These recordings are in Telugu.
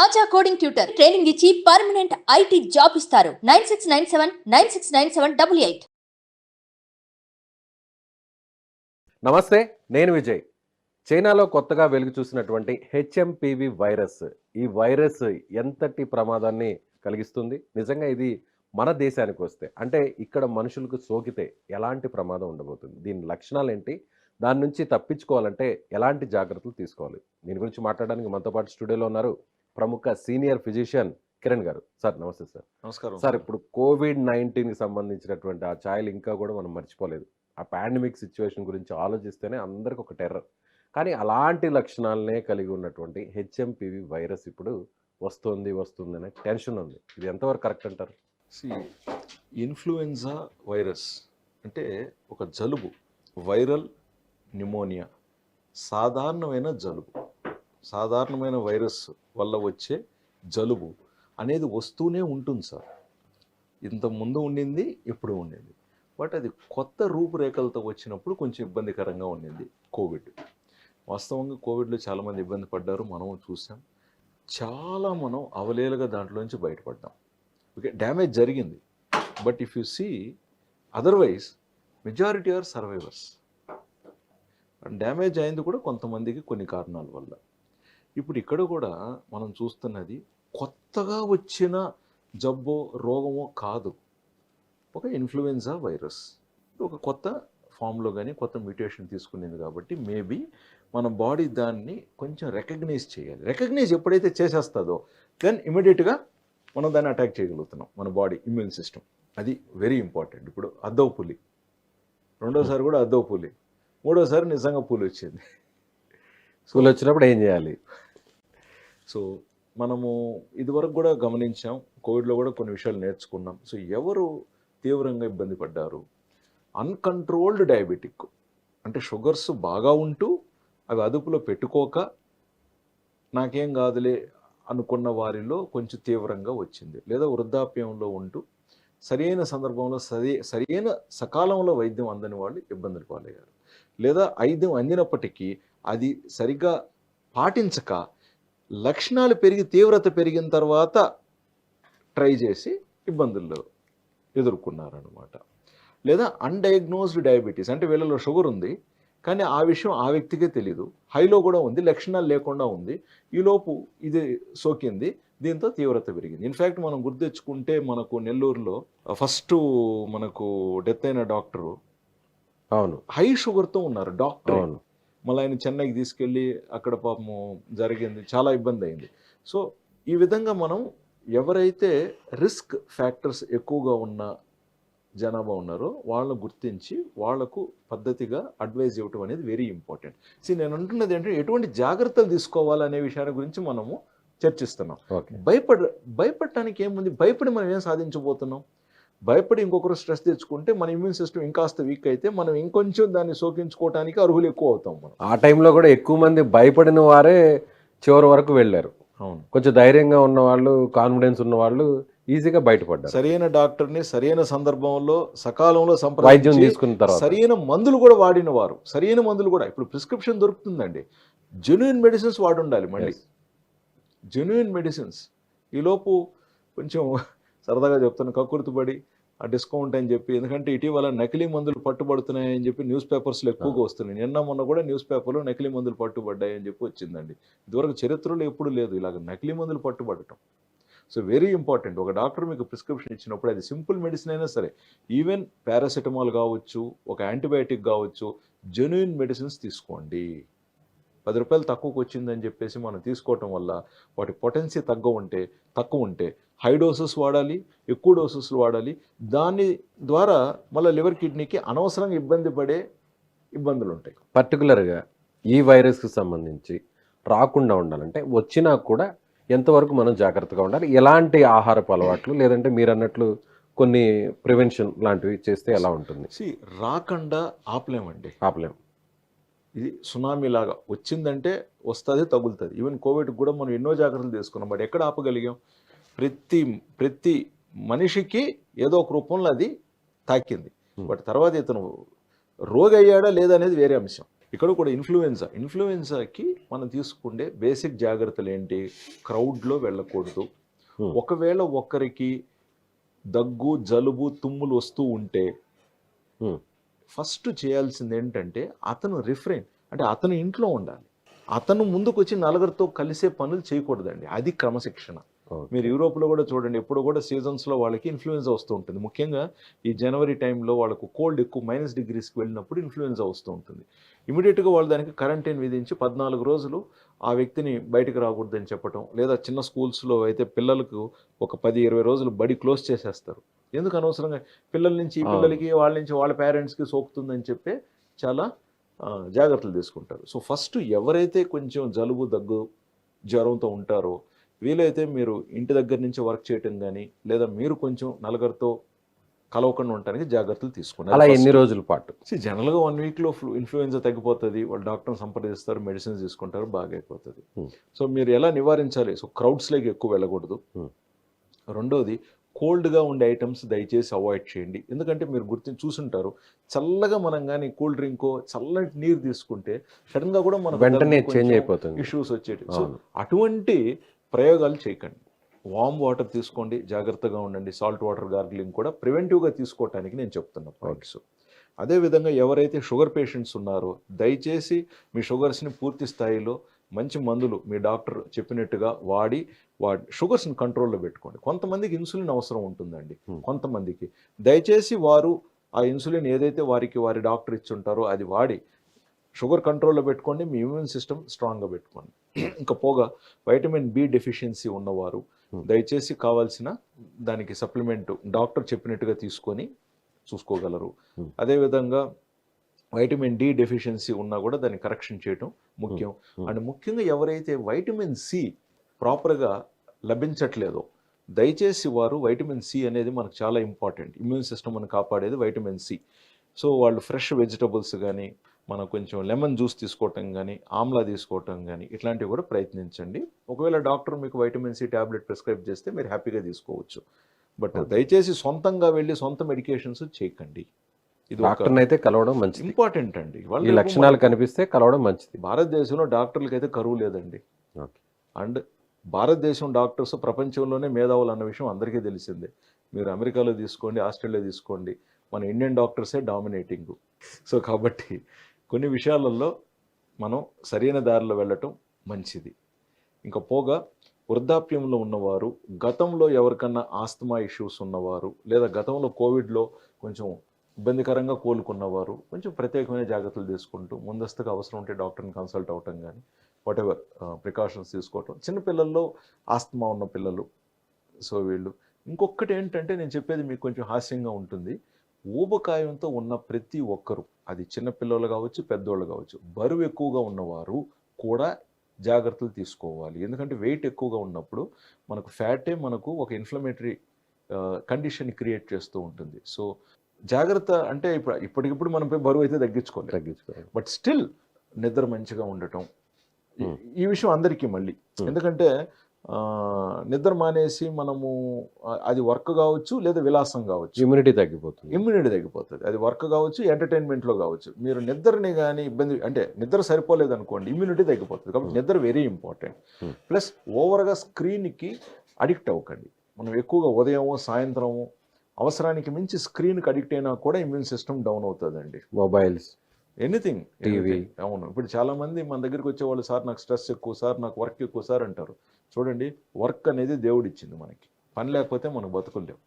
ఆచా కోడింగ్ ట్యూటర్ ట్రైనింగ్ ఇచ్చి పర్మనెంట్ ఐటీ జాబ్ ఇస్తారు. 9697969788. నమస్తే, నేను విజయ్. చైనాలో కొత్తగా వెలుగు చూసినటువంటి హెచ్ఎంపివి వైరస్, ఈ వైరస్ ఎంతటి ప్రమాదాన్ని కలిగిస్తుంది? నిజంగా ఇది మన దేశానికి వస్తే, అంటే ఇక్కడ మనుషులకు సోకితే ఎలాంటి ప్రమాదం ఉండబోతుంది? దీని లక్షణాలు ఏంటి? దాని నుంచి తప్పించుకోవాలంటే ఎలాంటి జాగ్రత్తలు తీసుకోవాలి? దీని గురించి మాట్లాడడానికి మనతో పాటు స్టూడియోలో ఉన్నారు ప్రముఖ సీనియర్ ఫిజిషియన్ కిరణ్ గారు. సార్ నమస్తే. సార్ నమస్కారం సార్. ఇప్పుడు కోవిడ్-19కి సంబంధించినటువంటి ఆ ఛాయలు ఇంకా కూడా మనం మర్చిపోలేదు. ఆ పాండమిక్ సిచ్యువేషన్ గురించి ఆలోచిస్తేనే అందరికి ఒక టెర్రర్. కానీ అలాంటి లక్షణాలనే కలిగి ఉన్నటువంటి హెచ్ఎంపివి వైరస్ ఇప్పుడు వస్తుందనే టెన్షన్ ఉంది. ఇది ఎంతవరకు కరెక్ట్ అంటారు? ఇన్ఫ్లుయెన్జా వైరస్ అంటే ఒక జలుబు, వైరల్ న్యూమోనియా, సాధారణమైన జలుబు, సాధారణమైన వైరస్ వల్ల వచ్చే జలుబు అనేది వస్తూనే ఉంటుంది సార్. ఇంత ముందు ఉండింది, ఇప్పుడు ఉండింది. బట్ అది కొత్త రూపురేఖలతో వచ్చినప్పుడు కొంచెం ఇబ్బందికరంగా ఉండింది కోవిడ్. వాస్తవంగా కోవిడ్లో చాలామంది ఇబ్బంది పడ్డారు, మనం చూసాం. చాలా మనం అవలేలుగా దాంట్లోంచి బయటపడ్డాం. ఓకే, డ్యామేజ్ జరిగింది. But if you see otherwise majority are survivors. Damage అయింది కూడా కొంతమందికి కొన్ని కారణాల వల్ల. ఇప్పుడు ఇక్కడ కూడా మనం చూస్తున్నది కొత్తగా వచ్చిన జబ్బో రోగమో కాదు, ఒక ఇన్ఫ్లుయెన్జా వైరస్ ఒక కొత్త ఫామ్లో కానీ కొత్త మ్యూటేషన్ తీసుకునేది. కాబట్టి మేబీ మన బాడీ దాన్ని కొంచెం రికగ్నైజ్ చేయాలి. రికగ్నైజ్ ఎప్పుడైతే చేసేస్తుందో దెన్ ఇమీడియట్గా మనం దాన్ని అటాక్ చేయగలుగుతున్నాం, మన బాడీ ఇమ్యూన్ సిస్టమ్. అది వెరీ ఇంపార్టెంట్. ఇప్పుడు అద్దవు పులి, రెండోసారి కూడా అద్దవు పులి, మూడోసారి నిజంగా పులి వచ్చింది. పులి వచ్చినప్పుడు ఏం చేయాలి? సో మనము ఇదివరకు కూడా గమనించాం, కోవిడ్లో కూడా కొన్ని విషయాలు నేర్చుకున్నాం. సో ఎవరు తీవ్రంగా ఇబ్బంది పడ్డారు? అన్కంట్రోల్డ్ డయాబెటిక్, అంటే షుగర్స్ బాగా ఉంటూ అవి అదుపులో పెట్టుకోక నాకేం కాదులే అనుకున్న వారిలో కొంచెం తీవ్రంగా వచ్చింది. లేదా వృద్ధాప్యంలో ఉంటూ సరైన సందర్భంలో సరైన సకాలంలో వైద్యం అందని వాళ్ళు ఇబ్బందులు పాలయ్యారు. లేదా వైద్యం అందినప్పటికీ అది సరిగ్గా పాటించక లక్షణాలు పెరిగి తీవ్రత పెరిగిన తర్వాత ట్రై చేసి ఇబ్బందుల్లో ఎదుర్కొన్నారనమాట. లేదా అన్డయాగ్నోస్డ్ డయాబెటీస్, అంటే వీళ్ళలో షుగర్ ఉంది కానీ ఆ విషయం ఆ వ్యక్తికే తెలీదు, హైలో కూడా ఉంది, లక్షణాలు లేకుండా ఉంది, ఈలోపు ఇది సోకింది, దీంతో తీవ్రత పెరిగింది. ఇన్ఫ్యాక్ట్ మనం గుర్తెచ్చుకుంటే మనకు నెల్లూరులో ఫస్ట్ మనకు డెత్ అయిన డాక్టరు అవును హై షుగర్తో ఉన్నారు డాక్టర్. అవును. మళ్ళీ ఆయన చెన్నైకి తీసుకెళ్ళి అక్కడ పాపము జరిగింది, చాలా ఇబ్బంది అయింది. సో ఈ విధంగా మనం ఎవరైతే రిస్క్ ఫ్యాక్టర్స్ ఎక్కువగా ఉన్న జనాభా ఉన్నారో వాళ్ళని గుర్తించి వాళ్లకు పద్ధతిగా అడ్వైజ్ ఇవ్వటం అనేది వెరీ ఇంపార్టెంట్. నేను అంటున్నది ఏంటంటే ఎటువంటి జాగ్రత్తలు తీసుకోవాలనే విషయాల గురించి మనము చర్చిస్తున్నాం. భయపడటానికి ఏముంది? భయపడి మనం ఏం సాధించబోతున్నాం? భయపడి ఇంకొకరు స్ట్రెస్ తెచ్చుకుంటే మన ఇమ్యూన్ సిస్టమ్ ఇంకాస్త వీక్ అయితే మనం ఇంకొంచెం దాన్ని సోకించుకోవడానికి అర్హులు ఎక్కువ అవుతాం. మనం ఆ టైంలో కూడా ఎక్కువ మంది భయపడిన వారే చివరి వరకు వెళ్ళారు. అవును, కొంచెం ధైర్యంగా ఉన్న వాళ్ళు, కాన్ఫిడెన్స్ ఉన్న వాళ్ళు ఈజీగా బయటపడ్డారు. సరైన డాక్టర్ని సరైన సందర్భంలో సకాలంలో వైద్యం తీసుకున్న తర్వాత సరైన మందులు కూడా వాడిన వారు, సరైన మందులు కూడా ఇప్పుడు ప్రిస్క్రిప్షన్ దొరుకుతుందండి, జెన్యూన్ మెడిసిన్స్ వాడి ఉండాలి. మళ్ళీ జెన్యూన్ మెడిసిన్స్. ఈలోపు కొంచెం సరదాగా చెప్తాను, కక్కుర్తిపడి ఆ డిస్కౌంట్ అని చెప్పి, ఎందుకంటే ఇటీవల నకిలీ మందులు పట్టుబడుతున్నాయని చెప్పి న్యూస్ పేపర్స్లో ఎక్కువగా వస్తున్నాయి. నిన్న మొన్న కూడా న్యూస్ పేపర్లో నకిలీ మందులు పట్టుబడ్డాయని చెప్పి వచ్చిందండి. ఇదివరకు చరిత్రలో ఎప్పుడు లేదు ఇలాగ నకిలీ మందులు పట్టుబడటం. So very important. ఒక డాక్టర్ మీకు ప్రిస్క్రిప్షన్ ఇచ్చినప్పుడు అది సింపుల్ మెడిసిన్ అయినా సరే, ఈవెన్ పారాసెటమాల్ కావచ్చు, ఒక యాంటీబయాటిక్ కావచ్చు, జెన్యూన్ మెడిసిన్స్ తీసుకోండి. 10 రూపాయలు తక్కువకి వచ్చిందని చెప్పేసి మనం తీసుకోవటం వల్ల వాటి పొటెన్సీ తక్కువ ఉంటే హై డోసెస్ వాడాలి, ఎక్కువ డోసెస్లు వాడాలి. దాని ద్వారా మళ్ళీ లివర్ కిడ్నీకి అనవసరంగా ఇబ్బంది పడే ఇబ్బందులు ఉంటాయి. పర్టికులర్గా ఈ వైరస్కి సంబంధించి రాకుండా ఉండాలంటే వచ్చినా కూడా ఎంతవరకు మనం జాగ్రత్తగా ఉండాలి? ఎలాంటి ఆహారపు అలవాట్లు, లేదంటే మీరు అన్నట్లు కొన్ని ప్రివెన్షన్ లాంటివి చేస్తే ఎలా ఉంటుంది? రాకుండా ఆపలేమండి. ఆపలేం. ఇది సునామీ లాగా వచ్చిందంటే వస్తుంది, తగులుతుంది. ఈవెన్ కోవిడ్ కూడా మనం ఎన్నో జాగ్రత్తలు తీసుకున్నాం, బట్ ఎక్కడ ఆపగలిగాం? ప్రతి మనిషికి ఏదో ఒక రూపంలో అది తాకింది. బట్ తర్వాత ఇతను రోగి అయ్యాడా లేదా అనేది వేరే అంశం. ఇక్కడ కూడా ఇన్ఫ్లుయెన్జాకి మనం తీసుకుంటే బేసిక్ జాగ్రత్తలు ఏంటి? క్రౌడ్లో వెళ్ళకూడదు. ఒకవేళ ఒక్కరికి దగ్గు, జలుబు, తుమ్ములు వస్తూ ఉంటే ఫస్ట్ చేయాల్సింది ఏంటంటే అతను అంటే అతను ఇంట్లో ఉండాలి. అతను ముందుకు వచ్చి నలుగురితో కలిసే పనులు చేయకూడదండి. అది క్రమశిక్షణ. మీరు యూరోప్లో కూడా చూడండి, ఎప్పుడు కూడా సీజన్స్లో వాళ్ళకి ఇన్ఫ్లుయెన్జా వస్తూ ఉంటుంది. ముఖ్యంగా ఈ జనవరి టైంలో వాళ్ళకు కోల్డ్ ఎక్కువ -డిగ్రీస్కి వెళ్ళినప్పుడు ఇన్ఫ్లుయెన్జా వస్తూ ఉంటుంది. ఇమీడియట్గా వాళ్ళు దానికి క్వారంటైన్ విధించి 14 రోజులు ఆ వ్యక్తిని బయటకు రాకూడదని చెప్పటం, లేదా చిన్న స్కూల్స్లో అయితే పిల్లలకు ఒక 10-20 రోజులు బడి క్లోజ్ చేసేస్తారు. ఎందుకు అనవసరంగా పిల్లల నుంచి ఈ పిల్లలకి, వాళ్ళ నుంచి వాళ్ళ పేరెంట్స్కి సోకుతుందని చెప్పి చాలా జాగ్రత్తలు తీసుకుంటారు. సో ఫస్ట్ ఎవరైతే కొంచెం జలుబు, దగ్గు, జ్వరంతో ఉంటారో వీలైతే మీరు ఇంటి దగ్గర నుంచి వర్క్ చేయటం కానీ, లేదా మీరు కొంచెం నలుగురితో కలవకుండా ఉండటానికి జాగ్రత్తలు తీసుకున్నారు. అలా ఎన్ని రోజుల పాటు? జనరల్గా 1 వీక్లో ఇన్ఫ్లుయెన్జా తగ్గిపోతుంది. వాళ్ళు డాక్టర్ని సంప్రదిస్తారు, మెడిసిన్స్ తీసుకుంటారు, బాగా అయిపోతుంది. సో మీరు ఎలా నివారించాలి? సో క్రౌడ్స్లోకి ఎక్కువ వెళ్ళకూడదు. రెండోది, కోల్డ్గా ఉండే ఐటమ్స్ దయచేసి అవాయిడ్ చేయండి. ఎందుకంటే మీరు చూసుంటారు, చల్లగా మనం కానీ కూల్ డ్రింకో చల్లటి నీరు తీసుకుంటే సడన్గా కూడా మన వెంటనే చేంజ్ అయిపోతుంది, ఇష్యూస్ వచ్చేటి. సో అటువంటి ప్రయోగాలు చేయకండి. వామ్ వాటర్ తీసుకోండి, జాగ్రత్తగా ఉండండి. సాల్ట్ వాటర్ గార్గిలింగ్ కూడా ప్రివెంటివ్గా తీసుకోవటానికి నేను చెప్తున్నా పాయింట్స్. అదేవిధంగా ఎవరైతే షుగర్ పేషెంట్స్ ఉన్నారో దయచేసి మీ షుగర్స్ని పూర్తి స్థాయిలో మంచి మందులు మీ డాక్టర్ చెప్పినట్టుగా వాడి షుగర్స్ని కంట్రోల్లో పెట్టుకోండి. కొంతమందికి ఇన్సులిన్ అవసరం ఉంటుందండి. కొంతమందికి దయచేసి వారు ఆ ఇన్సులిన్ ఏదైతే వారి డాక్టర్ ఇచ్చుంటారో అది వాడి షుగర్ కంట్రోల్లో పెట్టుకోండి. మీ ఇమ్యూన్ సిస్టమ్ స్ట్రాంగ్గా పెట్టుకోండి. ఇంకా పోగా వైటమిన్ బి డెఫిషియన్సీ ఉన్నవారు దయచేసి కావాల్సిన దానికి సప్లిమెంట్ డాక్టర్ చెప్పినట్టుగా తీసుకొని చూసుకోగలరు. అదేవిధంగా వైటమిన్ డి డెఫిషియన్సీ ఉన్నా కూడా దాన్ని కరెక్షన్ చేయటం ముఖ్యం. అండ్ ముఖ్యంగా ఎవరైతే వైటమిన్ సి ప్రాపర్గా లభించట్లేదో దయచేసి వారు, వైటమిన్ సి అనేది మనకు చాలా ఇంపార్టెంట్, ఇమ్యూన్ సిస్టమ్ మనం కాపాడేది వైటమిన్ సి. సో వాళ్ళు ఫ్రెష్ వెజిటబుల్స్ కానీ, మనం కొంచెం లెమన్ జ్యూస్ తీసుకోవటం కానీ, ఆమ్లా తీసుకోవటం కానీ ఇట్లాంటివి కూడా ప్రయత్నించండి. ఒకవేళ డాక్టర్ మీకు వైటమిన్ సి ట్యాబ్లెట్ ప్రిస్క్రైబ్ చేస్తే మీరు హ్యాపీగా తీసుకోవచ్చు. బట్ దయచేసి సొంతంగా వెళ్ళి సొంత మెడికేషన్స్ చేయకండి. ఇది డాక్టర్ని అయితే కలవడం మంచిది, ఇంపార్టెంట్ అండి. ఈ లక్షణాలు కనిపిస్తే కలవడం మంచిది. భారతదేశంలో డాక్టర్లకి అయితే కరువు లేదండి. అండ్ భారతదేశం డాక్టర్స్ ప్రపంచంలోనే మేధావులు అన్న విషయం అందరికీ తెలిసిందే. మీరు అమెరికాలో తీసుకోండి, ఆస్ట్రేలియా తీసుకోండి, మన ఇండియన్ డాక్టర్సే డామినేటింగ్. సో కాబట్టి కొన్ని విషయాలలో మనం సరైన దారిలో వెళ్ళటం మంచిది. ఇంకా పోగా వృద్ధాప్యంలో ఉన్నవారు, గతంలో ఎవరికన్నా ఆస్తమా ఇష్యూస్ ఉన్నవారు, లేదా గతంలో కోవిడ్లో కొంచెం ఇబ్బందికరంగా కోలుకున్నవారు కొంచెం ప్రత్యేకమైన జాగ్రత్తలు తీసుకుంటూ ముందస్తుగా అవసరం ఉంటే డాక్టర్ని కన్సల్ట్ అవ్వటం కానీ, వాట్ ఎవర్ ప్రికాషన్స్ తీసుకోవటం. చిన్నపిల్లల్లో ఆస్తమా ఉన్న పిల్లలు, సో వీళ్ళు. ఇంకొకటి ఏంటంటే నేను చెప్పేది మీకు కొంచెం హాస్యంగా ఉంటుంది. ఊబకాయంతో ఉన్న ప్రతి ఒక్కరు, అది చిన్నపిల్లలు కావచ్చు, పెద్దోళ్ళు కావచ్చు, బరువు ఎక్కువగా ఉన్నవారు కూడా జాగ్రత్తలు తీసుకోవాలి. ఎందుకంటే వెయిట్ ఎక్కువగా ఉన్నప్పుడు మనకు ఫ్యాటే మనకు ఒక ఇన్ఫ్లమేటరీ కండిషన్ క్రియేట్ చేస్తూ ఉంటుంది. సో జాగ్రత్త అంటే ఇప్పటికిప్పుడు మనం బరువు అయితే తగ్గించుకోవాలి. బట్ స్టిల్ నిద్ర మంచిగా ఉండటం, ఈ విషయం అందరికీ మళ్ళీ. ఎందుకంటే నిద్ర మానేసి మనము అది వర్క్ కావచ్చు, లేదా విలాసం కావచ్చు, ఇమ్యూనిటీ తగ్గిపోతుంది. అది వర్క్ కావచ్చు, ఎంటర్టైన్మెంట్లో కావచ్చు. మీరు నిద్రని కానీ ఇబ్బంది అంటే నిద్ర సరిపోలేదు అనుకోండి, ఇమ్యూనిటీ తగ్గిపోతుంది. కాబట్టి నిద్ర వెరీ ఇంపార్టెంట్. ప్లస్ ఓవర్గా స్క్రీన్కి అడిక్ట్ అవ్వకండి. మనం ఎక్కువగా ఉదయం, సాయంత్రం అవసరానికి మించి స్క్రీన్కి అడిక్ట్ అయినా కూడా ఇమ్యూన్ సిస్టమ్ డౌన్ అవుతుందండి. Mobiles, anything, TV. అవును, ఇప్పుడు చాలామంది మన దగ్గరికి వచ్చేవాళ్ళు, సార్ నాకు స్ట్రెస్ ఎక్కువ, సార్ నాకు వర్క్ ఎక్కువ సార్ అంటారు. చూడండి, వర్క్ అనేది దేవుడు ఇచ్చింది మనకి. పని లేకపోతే మనం బతుకులేం.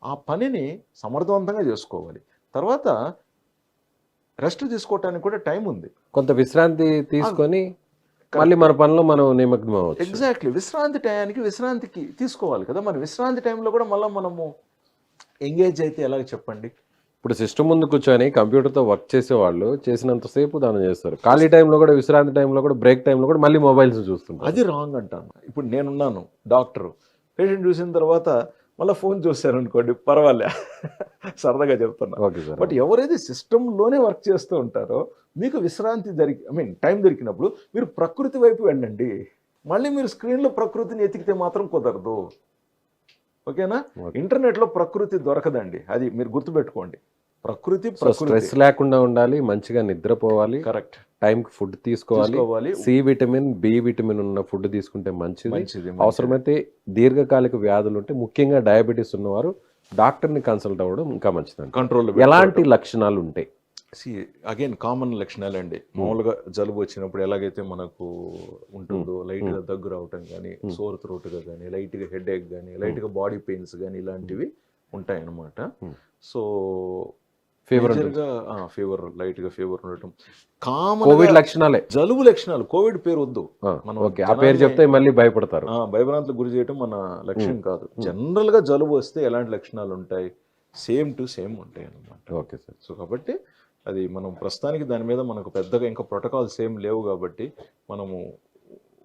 ఆ పనిని సమర్థవంతంగా చేసుకోవాలి. తర్వాత రెస్ట్ తీసుకోవటానికి కూడా టైం ఉంది. కొంత విశ్రాంతి తీసుకొని మళ్ళీ మన పనిలో మనం నిమగ్నం అవ్వచ్చు. ఎగ్జాక్ట్లీ, విశ్రాంతి టయానికి విశ్రాంతికి తీసుకోవాలి కదా. మన విశ్రాంతి టైంలో కూడా మళ్ళీ మనము ఎంగేజ్ అయితే ఎలాగ చెప్పండి. ఇప్పుడు సిస్టమ్ ముందు కూర్చొని కంప్యూటర్తో వర్క్ చేసేవాళ్ళు చేసినంతసేపు దానం చేస్తారు. ఖాళీ టైంలో కూడా, విశ్రాంతి టైంలో కూడా, బ్రేక్ టైంలో కూడా మళ్ళీ మొబైల్స్ చూస్తుంటారు. అది రాంగ్ అంటాను. ఇప్పుడు నేనున్నాను డాక్టర్, పేషెంట్ చూసిన తర్వాత మళ్ళీ ఫోన్ చూశారు అనుకోండి, పర్వాలే, సరదాగా చెప్తున్నా. బట్ ఎవరైతే సిస్టంలోనే వర్క్ చేస్తూ ఉంటారో మీకు విశ్రాంతి టైం దొరికినప్పుడు మీరు ప్రకృతి వైపు వెళ్ళండి. మళ్ళీ మీరు స్క్రీన్లో ప్రకృతిని ఎతికితే మాత్రం కుదరదు. ఓకేనా? ఇంటర్నెట్లో ప్రకృతి దొరకదండి, అది మీరు గుర్తుపెట్టుకోండి. ప్రకృతి స్ట్రెస్ లేకుండా ఉండాలి, మంచిగా నిద్రపోవాలి, కరెక్ట్ టైంకి ఫుడ్ తీసుకోవాలి. సి విటమిన్, బి విటమిన్ ఉన్న ఫుడ్ తీసుకుంటే మంచిది. అవసరమైతే దీర్ఘకాలిక వ్యాధులు ఉంటే, ముఖ్యంగా డయాబెటీస్ ఉన్నవారు డాక్టర్ని కన్సల్ట్ అవ్వడం ఇంకా మంచిది. కంట్రోల్. ఎలాంటి లక్షణాలు ఉంటాయి? అగైన్ కామన్ లక్షణాలు అండి. మామూలుగా జలుబు వచ్చినప్పుడు ఎలాగైతే మనకు ఉంటుందో, లైట్ గా దగ్గు రావటం కానీ, సోర్ థ్రోట్ గా కానీ, లైట్ గా హెడ్ ఏక్ కానీ, లైట్ గా బాడీ పెయిన్స్ కానీ, ఇలాంటివి ఉంటాయి అన్నమాట. సో ఫీవర్, లైట్ గా ఫీవర్ ఉండటం కామన్ కోవిడ్ లక్షణాలే, జలుబు లక్షణాలు. కోవిడ్ పేరు వద్దు, మనం ఆ పేరు చెప్తే మళ్ళీ భయపడతారు. భయభ్రాంతులకు గురి చేయడం మన లక్ష్యం కాదు. జనరల్ గా జలుబు వస్తే ఎలాంటి లక్షణాలు ఉంటాయి, సేమ్ టు సేమ్ ఉంటాయి అన్నమాట. Okay sir. సో కాబట్టి అది మనం ప్రస్తుతానికి దాని మీద మనకు పెద్దగా ఇంకా ప్రోటోకాల్స్ ఏం లేవు కాబట్టి మనము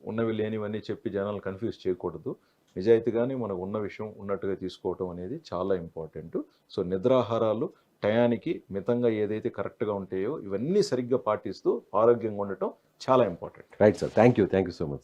ఉన్నవి లేనివన్నీ చెప్పి జనాలు కన్ఫ్యూజ్ చేయకూడదు. నిజాయితీగానే మనకు ఉన్న విషయం ఉన్నట్టుగా తీసుకోవటం అనేది చాలా ఇంపార్టెంట్. సో నిద్రాహారాలు టయానికి మితంగా ఏదైతే కరెక్ట్గా ఉంటాయో ఇవన్నీ సరిగ్గా పాటిస్తూ ఆరోగ్యంగా ఉండటం చాలా important. Right sir, thank you so much.